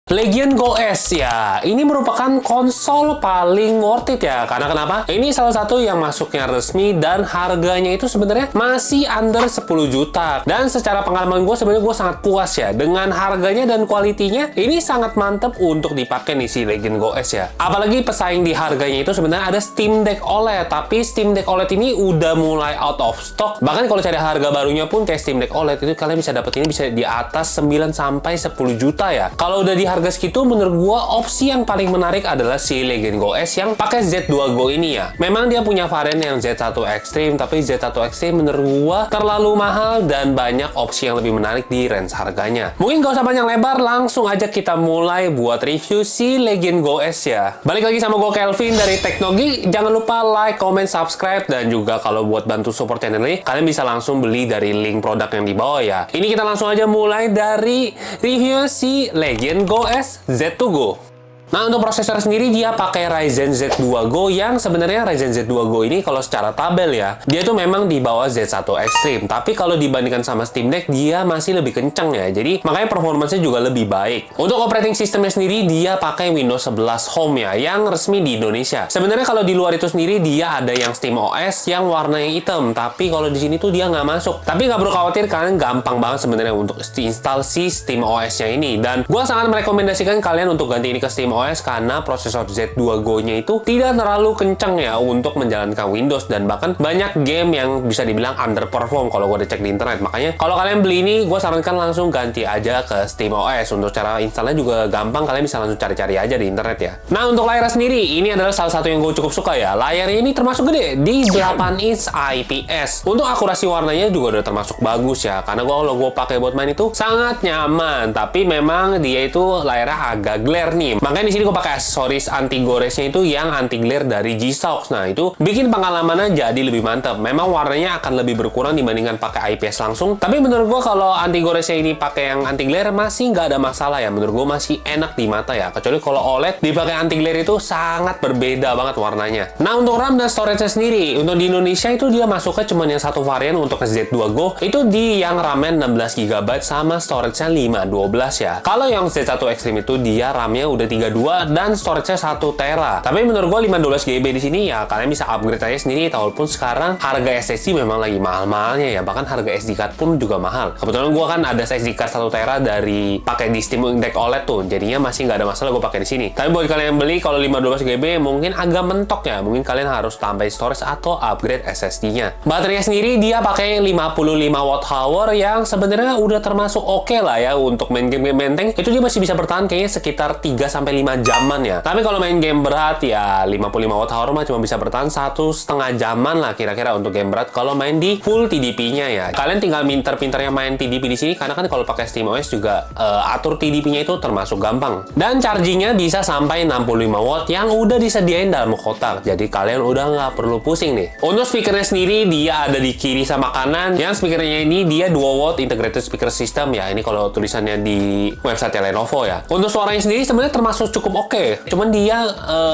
Legion Go S ya, ini merupakan konsol paling worth it ya. Karena kenapa? Ini salah satu yang masuknya resmi dan harganya itu sebenarnya masih under 10 juta. Dan secara pengalaman gue sebenarnya gue sangat puas ya dengan harganya dan kualitinya. Ini sangat mantep untuk dipakai nih si Legion Go S ya. Apalagi pesaing di harganya itu sebenarnya ada Steam Deck OLED, tapi Steam Deck OLED ini udah mulai out of stock. Bahkan kalau cari harga barunya pun kayak Steam Deck OLED itu kalian bisa dapet ini bisa di atas 9 sampai 10 juta ya. Kalau udah di harga segitu, menurut gua opsi yang paling menarik adalah si Legion Go S yang pakai Z2 Go ini ya. Memang dia punya varian yang Z1 Extreme, tapi Z1 Extreme menurut gua terlalu mahal dan banyak opsi yang lebih menarik di range harganya. Mungkin gak usah panjang lebar, langsung aja kita mulai buat review si Legion Go S ya. Balik lagi sama gua Kelvin dari Teknogi. Jangan lupa like, comment, subscribe, dan juga kalau buat bantu support channel ini, kalian bisa langsung beli dari link produk yang di bawah ya. Ini kita langsung aja mulai dari review si Legion Go S Z2 Go. Nah, untuk prosesor sendiri dia pakai Ryzen Z2 Go yang sebenarnya Ryzen Z2 Go ini kalau secara tabel ya, dia tuh memang di bawah Z1 Extreme. Tapi kalau dibandingkan sama Steam Deck, dia masih lebih kencang ya. Jadi, makanya performanya juga lebih baik. Untuk operating systemnya sendiri, dia pakai Windows 11 Home ya, yang resmi di Indonesia. Sebenarnya kalau di luar itu sendiri, dia ada yang SteamOS yang warnanya hitam. Tapi kalau di sini tuh dia nggak masuk. Tapi nggak perlu khawatir, kalian gampang banget sebenarnya untuk install si SteamOS-nya ini. Dan gue sangat merekomendasikan kalian untuk ganti ini ke SteamOS karena prosesor Z2 Go-nya itu tidak terlalu kencang ya untuk menjalankan Windows dan bahkan banyak game yang bisa dibilang underperform kalau gue udah cek di internet. Makanya kalau kalian beli ini, gue sarankan langsung ganti aja ke SteamOS. Untuk cara installnya juga gampang, kalian bisa langsung cari-cari aja di internet ya. Nah, untuk layar sendiri, ini adalah salah satu yang gue cukup suka ya. Layarnya ini termasuk gede, di 8 inch IPS. Untuk akurasi warnanya juga udah termasuk bagus ya, karena kalau gue pakai buat main itu sangat nyaman. Tapi memang dia itu layarnya agak glare nih. Makanya di sini gue pakai aksesoris anti goresnya itu yang anti glare dari G-Shock. Nah, itu bikin pengalamannya jadi lebih mantap. Memang warnanya akan lebih berkurang dibandingkan pakai IPS langsung. Tapi menurut gue kalau anti goresnya ini pakai yang anti glare masih nggak ada masalah ya. Menurut gue masih enak di mata ya. Kecuali kalau OLED dipakai anti glare itu sangat berbeda banget warnanya. Nah, untuk RAM dan storage-nya sendiri, untuk di Indonesia itu dia masuknya cuma yang satu varian untuk Z2 Go. Itu di yang RAM-nya 16 GB sama storage-nya 512 ya. Kalau yang Z1 Extreme itu dia RAM-nya udah 32 dan storage-nya 1 tera. Tapi menurut gue 512 GB di sini ya kalian bisa upgrade aja sendiri. Walaupun sekarang harga SSD memang lagi mahal-mahalnya ya. Bahkan harga SD card pun juga mahal. Kebetulan gue kan ada SD card 1 tera dari pakai di Steam Deck OLED tuh. Jadinya masih nggak ada masalah gue pakai di sini. Tapi buat kalian yang beli kalau 512 GB mungkin agak mentok ya. Mungkin kalian harus tambahin storage atau upgrade SSD-nya. Baterainya sendiri dia pakai 55 Wh yang sebenarnya udah termasuk oke lah ya untuk main game benteng. Itu dia masih bisa bertahan kayaknya sekitar 3-5 jaman ya. Tapi kalau main game berat ya 55 Wh mah cuma bisa bertahan 1,5 jaman lah kira-kira untuk game berat kalau main di full TDP-nya ya. Kalian tinggal pinter-pinternya main TDP di sini karena kan kalau pakai SteamOS juga atur TDP-nya itu termasuk gampang. Dan chargingnya bisa sampai 65 watt yang udah disediain dalam kotak. Jadi kalian udah nggak perlu pusing nih. Untuk speakernya sendiri dia ada di kiri sama kanan. Yang speakernya ini dia 2 watt integrated speaker system ya. Ini kalau tulisannya di website Lenovo ya. Untuk suaranya sendiri sebenarnya termasuk cukup oke. Cuman dia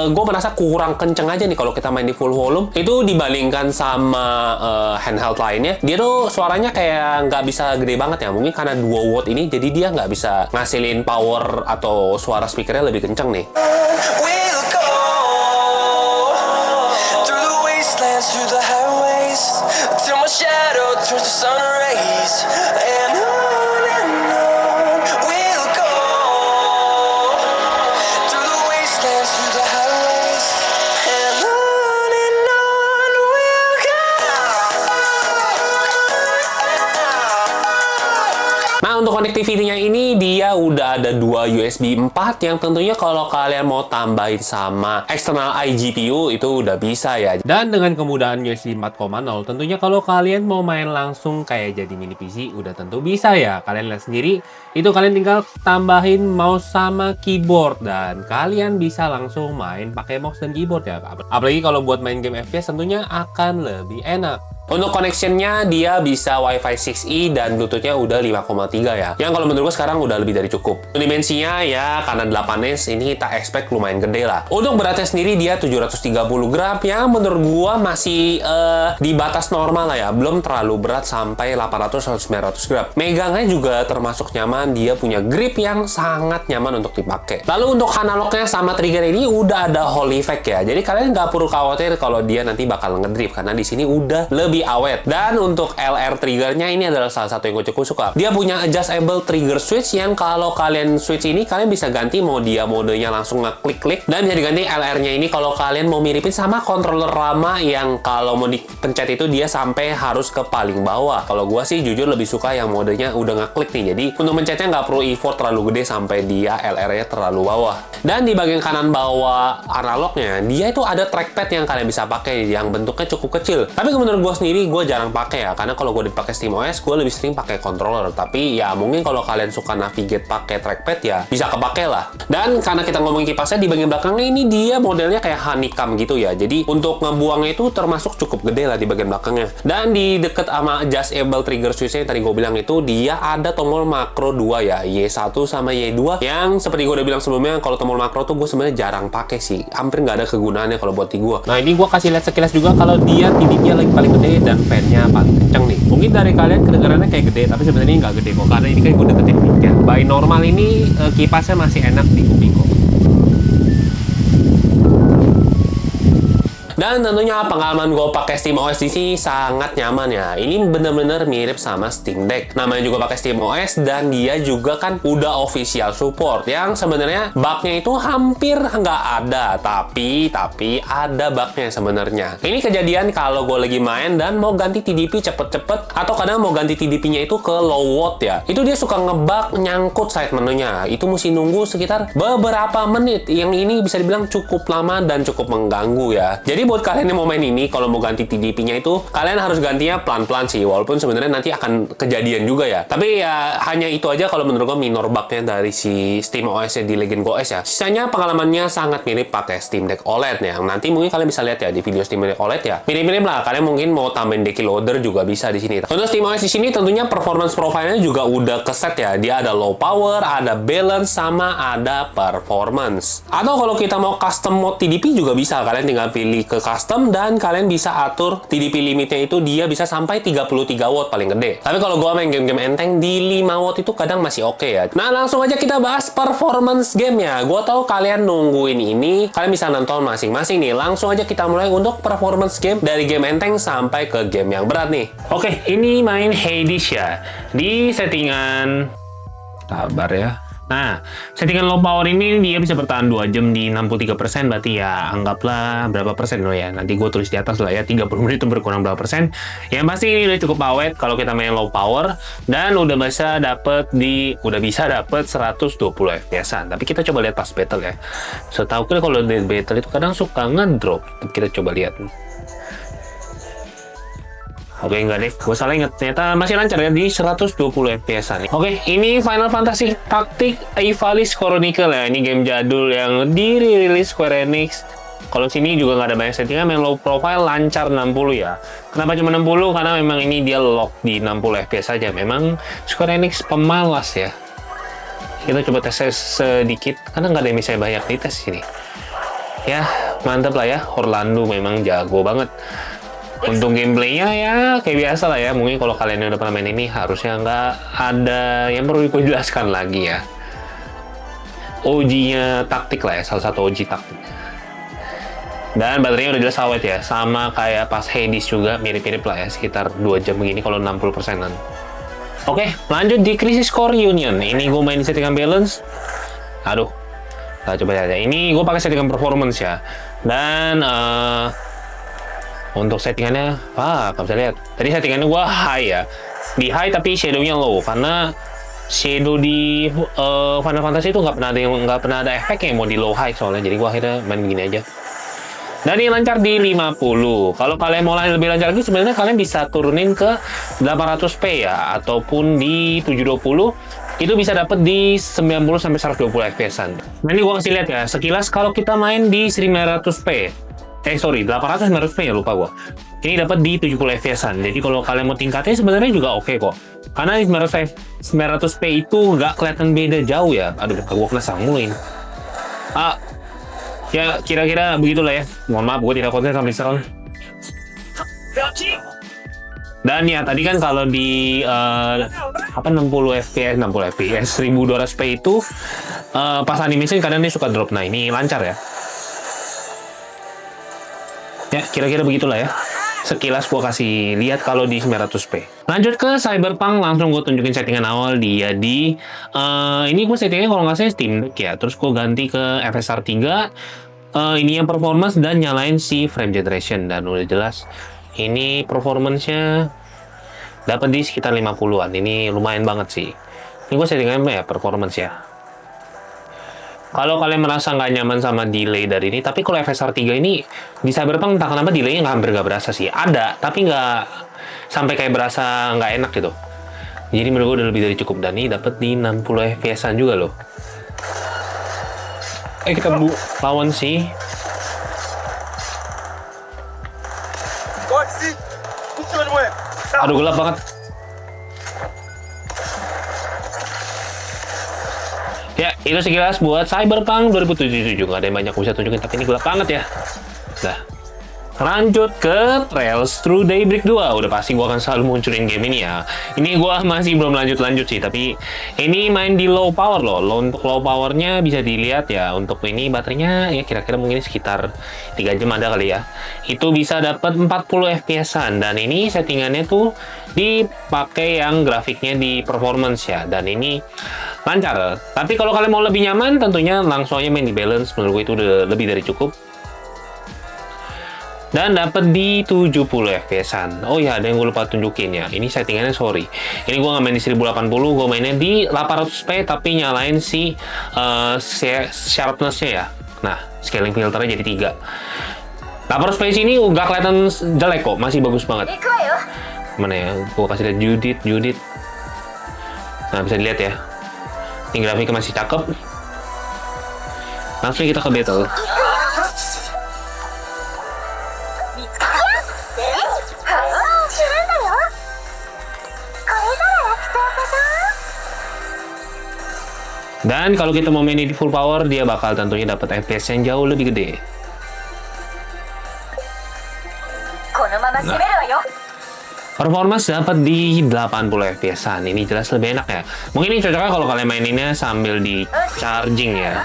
gue merasa kurang kenceng aja nih kalau kita main di full volume. Itu dibandingkan sama handheld lainnya, dia tuh suaranya kayak nggak bisa gede banget ya. Mungkin karena 2 watt ini jadi dia nggak bisa ngasilin power atau suara speakernya lebih kenceng nih. Nah, untuk connectivity-nya ini dia udah ada 2 USB 4 yang tentunya kalau kalian mau tambahin sama external iGPU itu udah bisa ya. Dan dengan kemudahan USB 4.0 tentunya kalau kalian mau main langsung kayak jadi mini PC udah tentu bisa ya. Kalian lihat sendiri, itu kalian tinggal tambahin mouse sama keyboard dan kalian bisa langsung main pakai mouse dan keyboard ya. Apalagi kalau buat main game FPS tentunya akan lebih enak. Untuk connectionnya dia bisa Wi-Fi 6E dan Bluetooth-nya udah 5,3 ya. Yang kalau menurut gue sekarang udah lebih dari cukup. Dimensinya ya karena 8 inch ini tak expect lumayan gede lah. Untuk beratnya sendiri dia 730 gram yang menurut gue masih di batas normal lah ya. Belum terlalu berat sampai 800-900 gram. Megangnya juga termasuk nyaman. Dia punya grip yang sangat nyaman untuk dipakai. Lalu untuk analognya sama trigger ini udah ada Hall effect ya. Jadi kalian nggak perlu khawatir kalau dia nanti bakal ngedrip karena di sini udah lebih awet. Dan untuk LR triggernya ini adalah salah satu yang gue cukup suka. Dia punya adjustable trigger switch yang kalau kalian switch ini kalian bisa ganti mau dia modenya langsung ngeklik-klik dan bisa diganti LR-nya ini kalau kalian mau miripin sama controller lama yang kalau mau dipencet itu dia sampai harus ke paling bawah. Kalau gue sih jujur lebih suka yang modenya udah ngeklik nih. Jadi untuk mencetnya nggak perlu effort terlalu gede sampai dia LR-nya terlalu bawah. Dan di bagian kanan bawah analognya dia itu ada trackpad yang kalian bisa pakai yang bentuknya cukup kecil. Tapi menurut gue sendiri gue jarang pakai ya, karena kalau gue dipakai SteamOS gue lebih sering pakai controller. Tapi ya mungkin kalau kalian suka navigate pakai trackpad ya bisa kepake lah. Dan karena kita ngomongin kipasnya di bagian belakangnya ini dia modelnya kayak honeycomb gitu ya. Jadi untuk ngebuangnya itu termasuk cukup gede lah di bagian belakangnya. Dan di deket sama adjustable trigger switch yang tadi gue bilang itu dia ada tombol makro 2 ya, Y1 sama Y2 yang seperti gue udah bilang sebelumnya kalau tombol makro tuh gue sebenarnya jarang pakai sih. Hampir nggak ada kegunaannya kalau buat di gue. Nah ini gue kasih lihat sekilas juga kalau dia tidipnya lagi paling gede dan fan-nya paling kenceng nih. Mungkin dari kalian kedengarannya kayak gede, tapi sebenarnya nggak gede kok, karena ini kan gue deketin mic ya. By normal ini kipasnya masih enak di kuping kok. Dan tentunya pengalaman gue pakai SteamOS di sini sangat nyaman ya. Ini bener-bener mirip sama Steam Deck. Namanya juga pakai SteamOS dan dia juga kan udah official support. Yang sebenarnya bugnya itu hampir nggak ada. Tapi ada bugnya sebenarnya. Ini kejadian kalau gue lagi main dan mau ganti TDP cepet-cepet atau kadang mau ganti TDP-nya itu ke low watt ya. Itu dia suka ngebug nyangkut side menunya. Itu mesti nunggu sekitar beberapa menit. Yang ini bisa dibilang cukup lama dan cukup mengganggu ya. Jadi buat kalian yang mau main ini, kalau mau ganti TDP-nya itu, kalian harus gantinya pelan-pelan sih, walaupun sebenarnya nanti akan kejadian juga ya. Tapi ya, hanya itu aja kalau menurut gue minor bug-nya dari si SteamOS di Legion Go S ya. Sisanya pengalamannya sangat mirip pakai Steam Deck OLED ya. Nanti mungkin kalian bisa lihat ya di video Steam Deck OLED ya. Mirip-mirip lah, kalian mungkin mau tambahin decky loader juga bisa di sini. Untuk SteamOS di sini tentunya performance profile-nya juga udah keset ya. Dia ada low power, ada balance, sama ada performance. Atau kalau kita mau custom mode TDP juga bisa, kalian tinggal pilih ke custom dan kalian bisa atur TDP limitnya itu dia bisa sampai 33 watt paling gede. Tapi kalau gua main game-game enteng di 5 watt itu kadang masih oke ya. Nah langsung aja kita bahas performance game ya. Gua tahu kalian nungguin ini, kalian bisa nonton masing-masing nih. Langsung aja kita mulai untuk performance game dari game enteng sampai ke game yang berat nih. Oke, ini main Hades ya. Di settingan sabar ya. Nah, settingan low power ini dia bisa bertahan 2 jam di 63%, berarti ya anggaplah berapa persen loh ya. Nanti gue tulis di atas lah ya, 30 menit itu berkurang berapa persen. Yang pasti ini udah cukup awet kalau kita main low power dan udah bisa dapet 120 FPS-an. Tapi kita coba lihat pas battle ya. Setahu gue kalau di battle itu kadang suka ngedrop. Kita coba lihat. Oke, enggak deh, gue salah inget. Ternyata masih lancar ya di 120 FPS-an. Oke, ini Final Fantasy Tactics Ivalice Chronicle ya. Ini game jadul yang dirilis Square Enix. Kalau sini juga nggak ada banyak settingan, main low profile lancar 60 ya. Kenapa cuma 60? Karena memang ini dia lock di 60 FPS saja. Memang Square Enix pemalas ya. Kita coba tes sedikit, karena nggak ada yang bisa banyak di tes sini. Ya, mantap lah ya. Orlando memang jago banget. Untuk gameplaynya ya kayak biasa lah ya. Mungkin kalau kalian yang udah pernah main ini harusnya nggak ada yang perlu aku jelaskan lagi ya. OG-nya taktik lah ya, salah satu OG taktik. Dan baterainya udah jelas awet ya, sama kayak pas Hades juga mirip-mirip lah ya, sekitar 2 jam begini kalau 60%-an. Oke, lanjut di Crisis Core Union. Ini gue main di settingan balance. Aduh, nah, coba aja. Ini gue pakai settingan performance ya. Dan untuk settingannya, nggak bisa lihat. Tadi settingannya gua high ya. Di high tapi shadow-nya low. Karena shadow di Final Fantasy itu nggak pernah ada efeknya mau di low high soalnya. Jadi gua akhirnya main begini aja. Dan ini lancar di 50. Kalau kalian mau lebih lancar lagi, sebenarnya kalian bisa turunin ke 800p ya. Ataupun di 720. Itu bisa dapet di 90-120 FPS-an. Nah ini gua kasih lihat ya. Sekilas kalau kita main di 900p. Sorry, 800 ya, lupa gua. Ini dapat di 70 fps-an. Jadi kalau kalian mau tingkatnya sebenarnya juga oke kok. Karena di 900p itu nggak kelihatan beda jauh ya. Aduh, gua kena sangguin. Ya kira-kira begitulah ya. Mohon maaf, gua tidak konsen sampai sekarang. Dan ya tadi kan kalau di 60 fps 1200p itu pas animation kadang dia suka drop. Nah, ini lancar ya. Ya, kira-kira begitulah ya. Sekilas gua kasih lihat kalau di 900p. Lanjut ke Cyberpunk, langsung gue tunjukin settingan awal dia di ini gue settingnya kalau nggak salah Steam Deck ya. Terus gue ganti ke FSR 3. Ini yang performance dan nyalain si frame generation, dan udah jelas ini performance-nya dapat di sekitar 50-an. Ini lumayan banget sih. Ini gue settingan ya performance ya. Kalau kalian merasa nggak nyaman sama delay dari ini, tapi kalau FSR 3 ini di Cyberpunk entah kenapa delaynya hampir nggak berasa sih. Ada, tapi nggak sampai kayak berasa nggak enak gitu. Jadi menurut gue udah lebih dari cukup, dan ini dapat di 60 fps-an juga loh. Kita lawan sih. Aduh, gelap banget. Ya, itu sekilas buat Cyberpunk 2077. Nggak ada yang banyak bisa tunjukin, tapi ini gelap banget ya. Nah, lanjut ke Trails Through Daybreak 2. Udah pasti gue akan selalu munculin game ini ya. Ini gue masih belum lanjut-lanjut sih, tapi ini main di low power loh. Untuk low powernya bisa dilihat ya. Untuk ini baterainya ya kira-kira mungkin sekitar 3 jam ada kali ya. Itu bisa dapat 40 fps-an, dan ini settingannya tuh dipakai yang grafiknya di performance ya. Dan ini lancar. Tapi kalau kalian mau lebih nyaman, tentunya langsung aja main di balance. Menurut gue itu udah lebih dari cukup. Dan dapat di 70 fps-an. Oh ya, ada yang gue lupa tunjukin ya. Ini settingannya, sorry. Ini gue nggak main di 1080, gue mainnya di 800p, tapi nyalain si sharpness-nya ya. Nah, scaling filternya jadi 3. 800p sini nggak kelihatan jelek kok, masih bagus banget. Mana ya? Gue kasih lihat Judith. Nah, bisa dilihat ya. Ini grafiknya masih cakep. Langsung kita ke battle. Dan kalau kita mau main di full power, dia bakal tentunya dapat FPS yang jauh lebih gede. Nah, performance dapat di 80 fps-an. Ini jelas lebih enak ya. Mungkin ini cocoknya kalau kalian maininnya sambil di charging ya.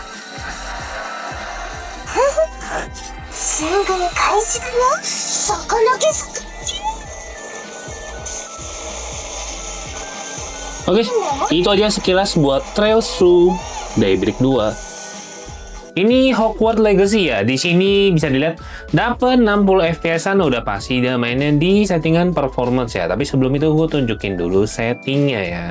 Oke, itu aja sekilas buat Trails Through Daybreak 2. Ini Hogwarts Legacy ya. Di sini bisa dilihat dapat 60 fps-an, udah pasti dia mainnya di settingan performance ya. Tapi sebelum itu gue tunjukin dulu settingnya ya.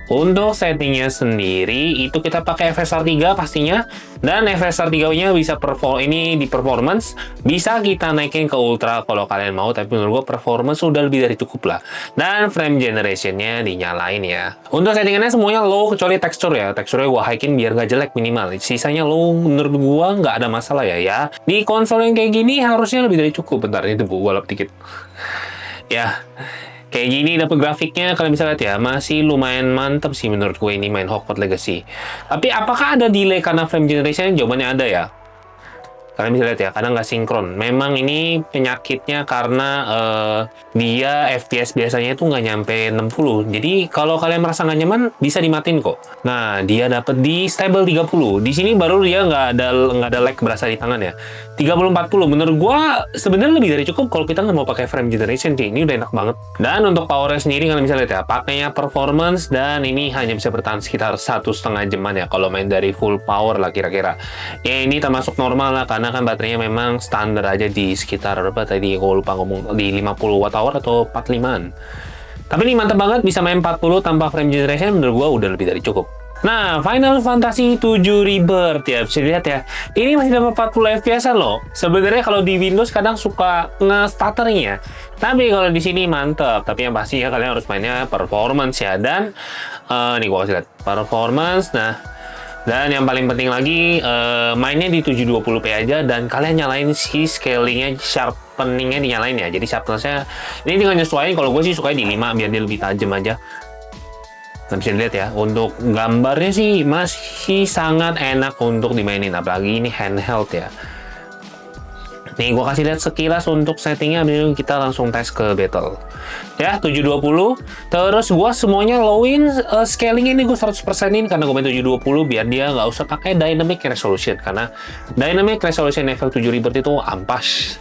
Untuk settingnya sendiri itu kita pakai FSR 3 pastinya, dan FSR 3-nya bisa ini di performance bisa kita naikin ke ultra kalau kalian mau, tapi menurut gue performance sudah lebih dari cukup lah. Dan frame generation-nya dinyalain ya. Untuk settingannya semuanya low kecuali tekstur ya. Teksturnya gue high-in biar nggak jelek minimal. Sisanya low menurut gue nggak ada masalah ya. Di konsol yang kayak gini harusnya lebih dari cukup. Bentar, ini gue lap dikit. Ya. Kayak gini dapat grafiknya, kalian bisa lihat ya, masih lumayan mantap sih menurut gue ini main Hogwarts Legacy. Tapi apakah ada delay karena frame generation? Jawabannya ada ya. Kalian bisa lihat ya, kadang nggak sinkron. Memang ini penyakitnya karena dia FPS biasanya itu nggak nyampe 60. Jadi kalau kalian merasa nggak nyaman, bisa dimatiin kok. Nah, dia dapat di stable 30. Di sini baru dia nggak ada lag berasa di tangan ya. 30-40 menurut gua sebenarnya lebih dari cukup kalau kita nggak mau pakai frame generation sih. Ini udah enak banget. Dan untuk powernya sendiri kalian bisa lihat ya, pakainya performance, dan ini hanya bisa bertahan sekitar 1,5 jaman ya kalau main dari full power lah kira-kira. Ya ini termasuk normal lah karena kan baterainya memang standar aja di sekitar berapa tadi, aku lupa ngomong, di 50 Wh atau 45an. Tapi ini mantap banget, bisa main 40 tanpa frame generation, menurut gua udah lebih dari cukup. Nah, Final Fantasy 7 Rebirth ya, bisa dilihat ya. Ini masih dapat 40 fps loh. Sebenarnya kalau di Windows kadang suka nge-stuttering ya. Tapi kalau di sini mantep. Tapi yang pasti ya kalian harus mainnya performance ya. Dan nih gua kasih lihat performance. Nah, Dan yang paling penting lagi, mainnya di 720p aja, dan kalian nyalain si scalingnya, sharpeningnya dinyalain ya. Jadi sharpnessnya ini tinggal nyesuaiin. Kalau gue sih sukanya di 5 biar dia lebih tajam aja. Nah, bisa dilihat ya, untuk gambarnya sih masih sangat enak untuk dimainin, apalagi ini handheld ya. Nih, gue kasih lihat sekilas untuk settingnya, habis kita langsung tes ke battle. Ya, 720. Terus gue semuanya lowin, scaling ini gue 100%in karena gue main 720 biar dia nggak usah pakai dynamic resolution. Karena dynamic resolution efek 7 Rebirth itu ampas.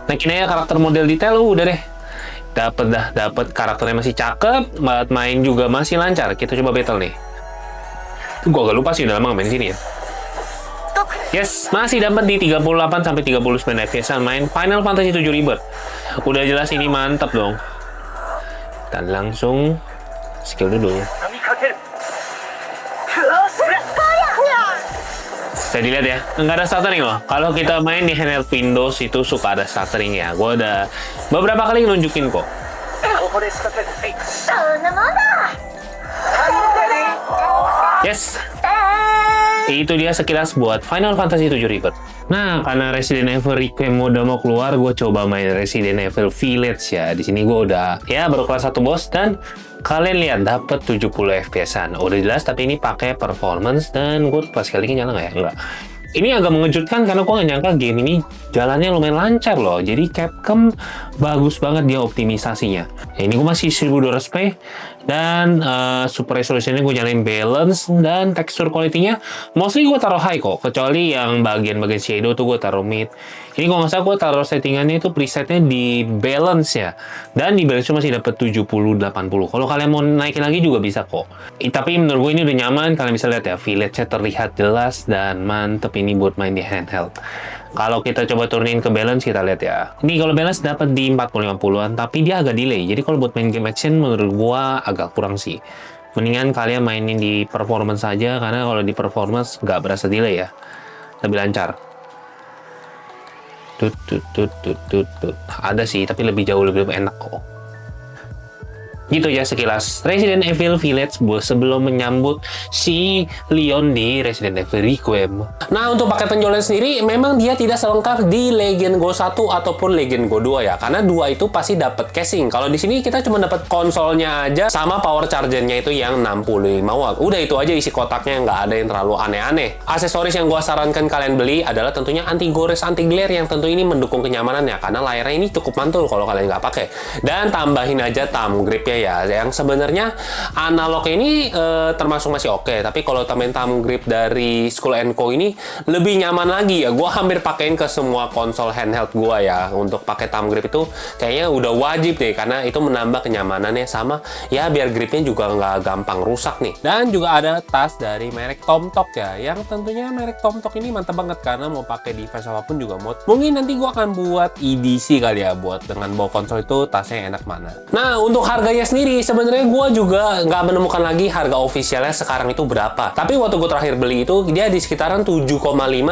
Nah, kini ya karakter model detail, udah deh. Dapat karakternya masih cakep, main juga masih lancar. Kita coba battle nih. Gue agak lupa sih, udah lama nggak main sini ya. Yes, masih dapat di 38-39 FPS main Final Fantasy 7 Rebirth. Udah jelas ini mantap dong. Dan langsung skill dulu ya. Saya dilihat ya, nggak ada stuttering loh. Kalau kita main di handheld Windows itu suka ada stuttering ya. Gue udah beberapa kali nunjukin kok. Yes. Itu dia sekilas buat Final Fantasy 7 Rebirth. Nah, karena Resident Evil Requiem udah mau keluar, gue coba main Resident Evil Village ya. Di sini gue udah ya baru kelas 1 bos, dan kalian lihat dapat 70 FPS-an. Udah jelas, tapi ini pakai performance, dan gue pas kali ini nyala nggak ya? Enggak. Ini agak mengejutkan karena gue nggak nyangka game ini jalannya lumayan lancar loh. Jadi Capcom bagus banget dia optimisasinya. Ini gue masih 1200p, dan super resolutionnya gue nyalain balance, dan texture quality-nya mostly gue taruh high kok. Kecuali yang bagian-bagian shadow tuh gue taruh mid. Ini kalau nggak salah gue taruh settingannya itu presetnya di balance ya. Dan di balance masih dapat 70-80. Kalau kalian mau naikin lagi juga bisa kok. Tapi menurut gue ini udah nyaman. Kalian bisa lihat ya, Village-nya terlihat jelas dan mantep ini buat main di handheld. Kalau kita coba turunin ke balance, kita lihat ya. Ini kalau balance dapat di 40-50-an, tapi dia agak delay. Jadi kalau buat main game action menurut gua agak kurang sih. Mendingan kalian mainin di performance saja, karena kalau di performance nggak berasa delay ya. Lebih lancar. Ada sih, tapi lebih jauh lebih enak kok. Gitu ya sekilas Resident Evil Village sebelum menyambut si Leon di Resident Evil Requiem. Nah, untuk paket penjualan sendiri memang dia tidak selengkap di Legend Go 1 ataupun Legend Go 2 ya, karena 2 itu pasti dapat casing. Kalau di sini kita cuma dapat konsolnya aja sama power chargernya itu yang 65 watt. Udah itu aja isi kotaknya, nggak ada yang terlalu aneh-aneh. Aksesoris yang gua sarankan kalian beli adalah tentunya anti gores, anti glare yang tentu ini mendukung kenyamanannya, karena layarnya ini cukup mantul kalau kalian nggak pakai. Dan tambahin aja thumb gripnya ya, yang sebenarnya analog ini termasuk masih oke, tapi kalau tambahin thumb grip dari Skull & Co ini lebih nyaman lagi ya. Gua hampir pakein ke semua konsol handheld gua ya. Untuk pakai thumb grip itu kayaknya udah wajib deh, karena itu menambah kenyamanannya, sama ya biar gripnya juga nggak gampang rusak nih. Dan juga ada tas dari merek Tomtok ya, yang tentunya merek Tomtok ini mantap banget karena mau pakai device apapun juga mod. Mungkin nanti gua akan buat EDC kali ya, buat dengan bawa konsol itu tasnya enak mana. Nah, untuk harganya sendiri sebenarnya gue juga nggak menemukan lagi harga officialnya sekarang itu berapa. Tapi waktu gue terakhir beli itu dia di sekitaran 7,5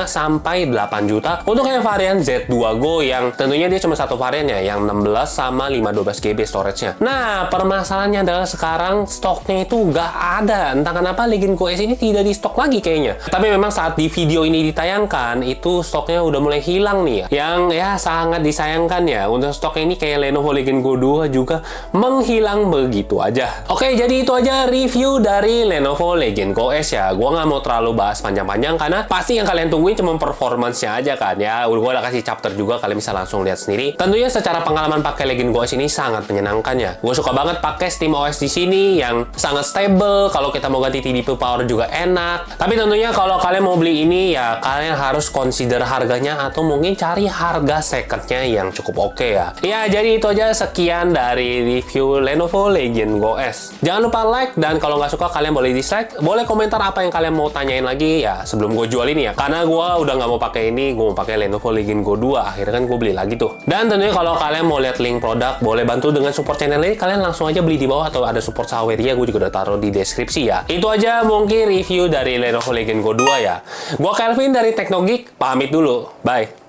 sampai 8 juta untuk yang varian Z2 Go, yang tentunya dia cuma satu variannya, yang 16 sama 512 GB storage-nya. Nah, permasalahannya adalah sekarang stoknya itu nggak ada. Entah kenapa Legend Go S ini tidak di stok lagi kayaknya. Tapi memang saat di video ini ditayangkan itu stoknya udah mulai hilang nih ya. Yang ya sangat disayangkan ya. Untuk stok ini kayak Lenovo Legend Go 2 juga menghilang begitu aja. Oke, jadi itu aja review dari Lenovo Legend Go S ya. Gua nggak mau terlalu bahas panjang-panjang karena pasti yang kalian tungguin cuma performance-nya aja kan ya. Gua udah kasih chapter juga, kalian bisa langsung lihat sendiri. Tentunya secara pengalaman pakai Legend Go S ini sangat menyenangkan ya. Gue suka banget pakai SteamOS di sini yang sangat stable. Kalau kita mau ganti TDP power juga enak. Tapi tentunya kalau kalian mau beli ini ya kalian harus consider harganya, atau mungkin cari harga secondnya yang cukup oke ya. Ya, jadi itu aja sekian dari review Lenovo Legend Go S. Jangan lupa like, dan kalau nggak suka kalian boleh dislike, boleh komentar apa yang kalian mau tanyain lagi ya sebelum gue jual ini ya. Karena gue udah nggak mau pakai ini, gue mau pakai Lenovo Legend Go 2. Akhirnya kan gue beli lagi tuh. Dan tentunya kalau kalian mau lihat link produk, boleh bantu dengan support channel ini, kalian langsung aja beli di bawah, atau ada support Saweria, gue juga udah taruh di deskripsi ya. Itu aja mungkin review dari Lenovo Legend Go 2 ya. Gue Kelvin dari Teknogeek, pamit dulu. Bye.